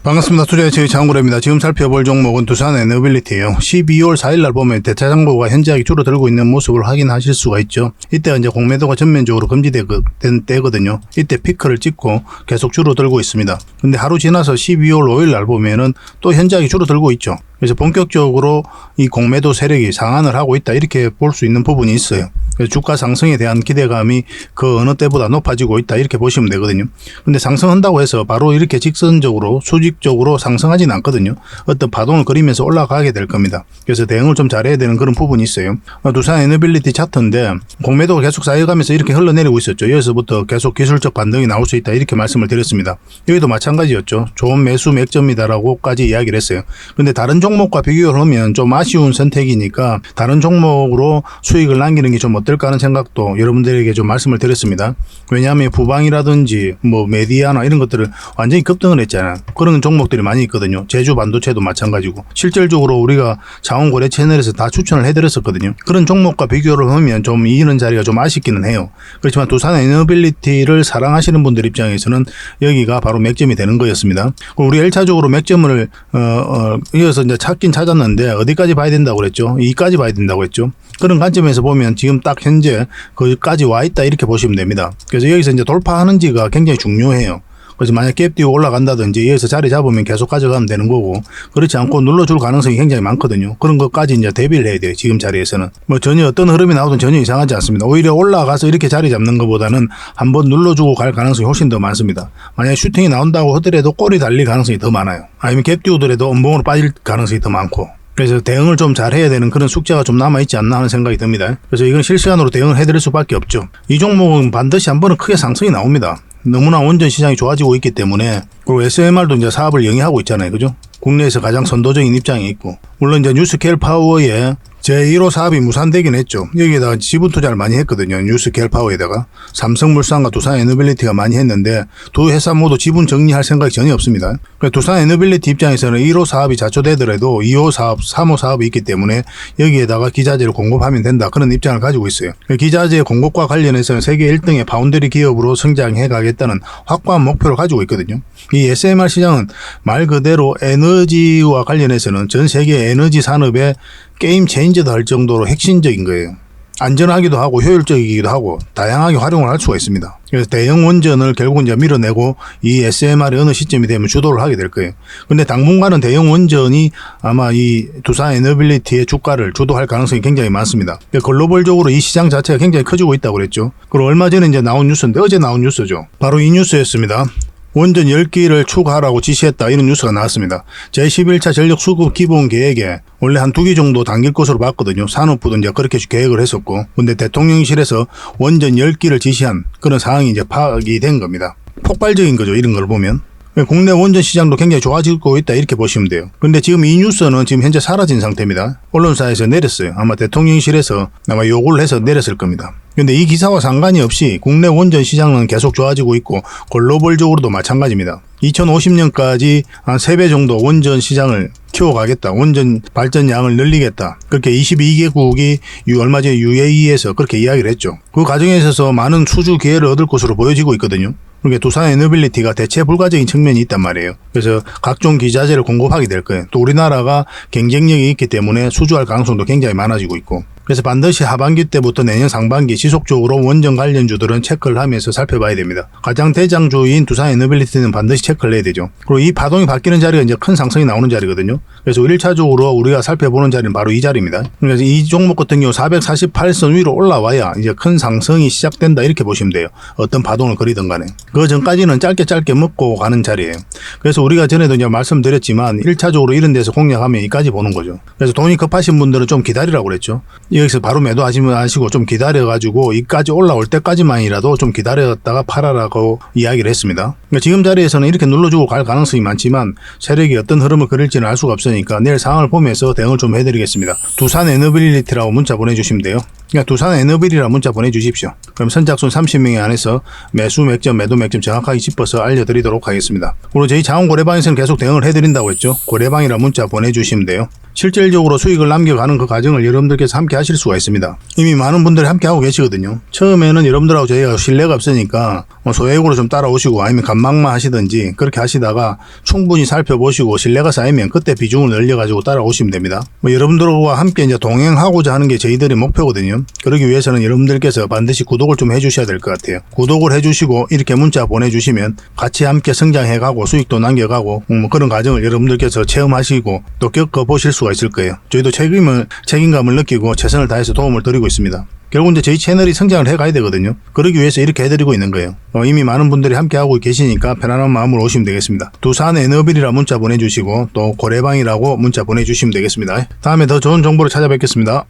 반갑습니다. 투자의 저희 장구래입니다. 지금 살펴볼 종목은 두산 에너빌리티예요. 12월 4일날 보면 대차장고가 현저하게 줄어들고 있는 모습을 확인하실 수가 있죠. 이때가 이제 공매도가 전면적으로 금지된 때거든요. 이때 피크를 찍고 계속 줄어들고 있습니다. 근데 하루 지나서 12월 5일날 보면은 또 현저하게 줄어들고 있죠. 그래서 본격적으로 이 공매도 세력이 상한을 하고 있다, 이렇게 볼 수 있는 부분이 있어요. 그래서 주가 상승에 대한 기대감이 그 어느 때보다 높아지고 있다, 이렇게 보시면 되거든요. 근데 상승한다고 해서 바로 이렇게 직선적으로 수직적으로 상승하지는 않거든요. 어떤 파동을 그리면서 올라가게 될 겁니다. 그래서 대응을 좀 잘해야 되는 그런 부분이 있어요. 두산 에너빌리티 차트인데 공매도가 계속 쌓여가면서 이렇게 흘러내리고 있었죠. 여기서부터 계속 기술적 반등이 나올 수 있다, 이렇게 말씀을 드렸습니다. 여기도 마찬가지였죠. 좋은 매수 맥점이다라고까지 이야기를 했어요. 근데 다른 종목과 비교를 하면 좀 아쉬운 선택이니까 다른 종목으로 수익을 남기는 게 좀 어떨까 하는 생각도 여러분들에게 좀 말씀을 드렸습니다. 왜냐하면 부방이라든지 뭐 메디아나 이런 것들을 완전히 급등을 했잖아요. 그런 종목들이 많이 있거든요. 제주 반도체도 마찬가지고, 실질적으로 우리가 자원거래 채널에서 다 추천을 해드렸었거든요. 그런 종목과 비교를 하면 좀 이기는 자리가 좀 아쉽기는 해요. 그렇지만 두산 에너빌리티를 사랑하시는 분들 입장에서는 여기가 바로 맥점이 되는 거였습니다. 우리 1차적으로 맥점을 이어서 이제 찾긴 찾았는데 어디까지 봐야 된다고 그랬죠? 이까지 봐야 된다고 했죠. 그런 관점에서 보면 지금 딱 현재 거기까지 와 있다, 이렇게 보시면 됩니다. 그래서 여기서 이제 돌파하는지가 굉장히 중요해요. 그래서 만약 갭 띄고 올라간다든지 여기서 자리 잡으면 계속 가져가면 되는 거고, 그렇지 않고 눌러줄 가능성이 굉장히 많거든요. 그런 것까지 이제 대비를 해야 돼요. 지금 자리에서는 뭐 전혀 어떤 흐름이 나오든 전혀 이상하지 않습니다. 오히려 올라가서 이렇게 자리 잡는 것보다는 한번 눌러주고 갈 가능성이 훨씬 더 많습니다. 만약 슈팅이 나온다고 하더라도 꼬리 달릴 가능성이 더 많아요. 아니면 갭 띄우더라도 음봉으로 빠질 가능성이 더 많고, 그래서 대응을 좀 잘해야 되는 그런 숙제가 좀 남아있지 않나 하는 생각이 듭니다. 그래서 이건 실시간으로 대응을 해드릴 수밖에 없죠. 이 종목은 반드시 한 번은 크게 상승이 나옵니다. 너무나 원전 시장이 좋아지고 있기 때문에. 그리고 SMR도 이제 사업을 영위하고 있잖아요. 그죠? 국내에서 가장 선도적인 입장이 있고, 물론 이제 뉴스케일 파워의 제1호 사업이 무산되긴 했죠. 여기에다가 지분 투자를 많이 했거든요. 뉴스케일 파워에다가 삼성물산과 두산 에너빌리티가 많이 했는데 두 회사 모두 지분 정리할 생각이 전혀 없습니다. 두산 에너빌리티 입장에서는 1호 사업이 자초되더라도 2호 사업, 3호 사업이 있기 때문에 여기에다가 기자재를 공급하면 된다, 그런 입장을 가지고 있어요. 기자재 공급과 관련해서는 세계 1등의 파운드리 기업으로 성장해 가겠다는 확고한 목표를 가지고 있거든요. 이 SMR 시장은 말 그대로 에너지와 관련해서는 전 세계 에너지 산업의 게임 체인저도 할 정도로 핵심적인 거예요. 안전하기도 하고 효율적이기도 하고 다양하게 활용을 할 수가 있습니다. 그래서 대형 원전을 결국 이제 밀어내고 이 SMR이 어느 시점이 되면 주도를 하게 될 거예요. 근데 당분간은 대형 원전이 아마 이 두산 에너빌리티의 주가를 주도할 가능성이 굉장히 많습니다. 글로벌적으로 이 시장 자체가 굉장히 커지고 있다고 그랬죠. 그리고 얼마 전에 이제 나온 뉴스인데, 어제 나온 뉴스죠. 바로 이 뉴스였습니다. 원전 10기를 추가하라고 지시했다, 이런 뉴스가 나왔습니다. 제11차 전력 수급 기본 계획에 원래 한 2기 정도 당길 것으로 봤거든요. 산업부도 이제 그렇게 계획을 했었고, 근데 대통령실에서 원전 10기를 지시한 그런 상황이 이제 파악이 된 겁니다. 폭발적인 거죠, 이런 걸 보면. 국내 원전 시장도 굉장히 좋아지고 있다, 이렇게 보시면 돼요. 근데 지금 이 뉴스는 지금 현재 사라진 상태입니다. 언론사에서 내렸어요. 아마 대통령실에서 아마 요구를 해서 내렸을 겁니다. 근데 이 기사와 상관이 없이 국내 원전 시장은 계속 좋아지고 있고 글로벌적으로도 마찬가지입니다. 2050년까지 한 3배 정도 원전 시장을 키워가겠다, 원전 발전량을 늘리겠다, 그렇게 22개국이 얼마 전에 UAE에서 그렇게 이야기를 했죠. 그 과정에 있어서 많은 수주 기회를 얻을 것으로 보여지고 있거든요. 그러니까 두산 에너빌리티가 대체 불가적인 측면이 있단 말이에요. 그래서 각종 기자재를 공급하게 될 거예요. 또 우리나라가 경쟁력이 있기 때문에 수주할 가능성도 굉장히 많아지고 있고, 그래서 반드시 하반기 때부터 내년 상반기 지속적으로 원전 관련주들은 체크를 하면서 살펴봐야 됩니다. 가장 대장주인 두산 에너빌리티는 반드시 체크를 해야 되죠. 그리고 이 파동이 바뀌는 자리가 이제 큰 상승이 나오는 자리거든요. 그래서 1차적으로 우리가 살펴보는 자리는 바로 이 자리입니다. 그래서 이 종목 같은 경우 448선 위로 올라와야 이제 큰 상승이 시작된다, 이렇게 보시면 돼요. 어떤 파동을 그리든 간에. 그 전까지는 짧게 먹고 가는 자리예요. 그래서 우리가 전에도 이제 말씀드렸지만 1차적으로 이런 데서 공략하면 이까지 보는 거죠. 그래서 돈이 급하신 분들은 좀 기다리라고 그랬죠. 여기서 바로 매도하시면 하시고 좀 기다려가지고 이까지 올라올 때까지만이라도 좀 기다렸다가 팔아라고 이야기를 했습니다. 그러니까 지금 자리에서는 이렇게 눌러주고 갈 가능성이 많지만 세력이 어떤 흐름을 그릴지는 알 수가 없으니까 내일 상황을 보면서 대응을 좀 해드리겠습니다. 두산 에너빌리티라고 문자 보내주시면 돼요. 그러니까 두산 에너빌이라고 문자 보내주십시오. 그럼 선착순 30명에 한해서 매수 맥점, 매도 맥점 정확하게 짚어서 알려드리도록 하겠습니다. 그리고 저희 자원고래방에서는 계속 대응을 해드린다고 했죠. 고래방이라고 문자 보내주시면 돼요. 실질적으로 수익을 남겨가는 그 과정을 여러분들께서 함께 하실 수가 있습니다. 이미 많은 분들이 함께 하고 계시거든요. 처음에는 여러분들하고 저희가 신뢰가 없으니까 소액으로 좀 따라오시고 아니면 간망만 하시든지 그렇게 하시다가 충분히 살펴보시고 신뢰가 쌓이면 그때 비중을 늘려가지고 따라오시면 됩니다. 여러분들과 함께 이제 동행하고자 하는 게 저희들의 목표거든요. 그러기 위해서는 여러분들께서 반드시 구독을 좀 해주셔야 될 것 같아요. 구독을 해주시고 이렇게 문자 보내주시면 같이 함께 성장해가고 수익도 남겨가고 그런 과정을 여러분들께서 체험하시고 또 겪어보실 수가 있을 거예요. 저희도 책임감을 느끼고 최선을 다해서 도움을 드리고 있습니다. 결국 이제 저희 채널이 성장을 해가야 되거든요. 그러기 위해서 이렇게 해드리고 있는 거예요. 이미 많은 분들이 함께 하고 계시니까 편안한 마음으로 오시면 되겠습니다. 두산 에너빌이라 문자 보내주시고 또 고래방이라고 문자 보내주시면 되겠습니다. 다음에 더 좋은 정보로 찾아뵙겠습니다.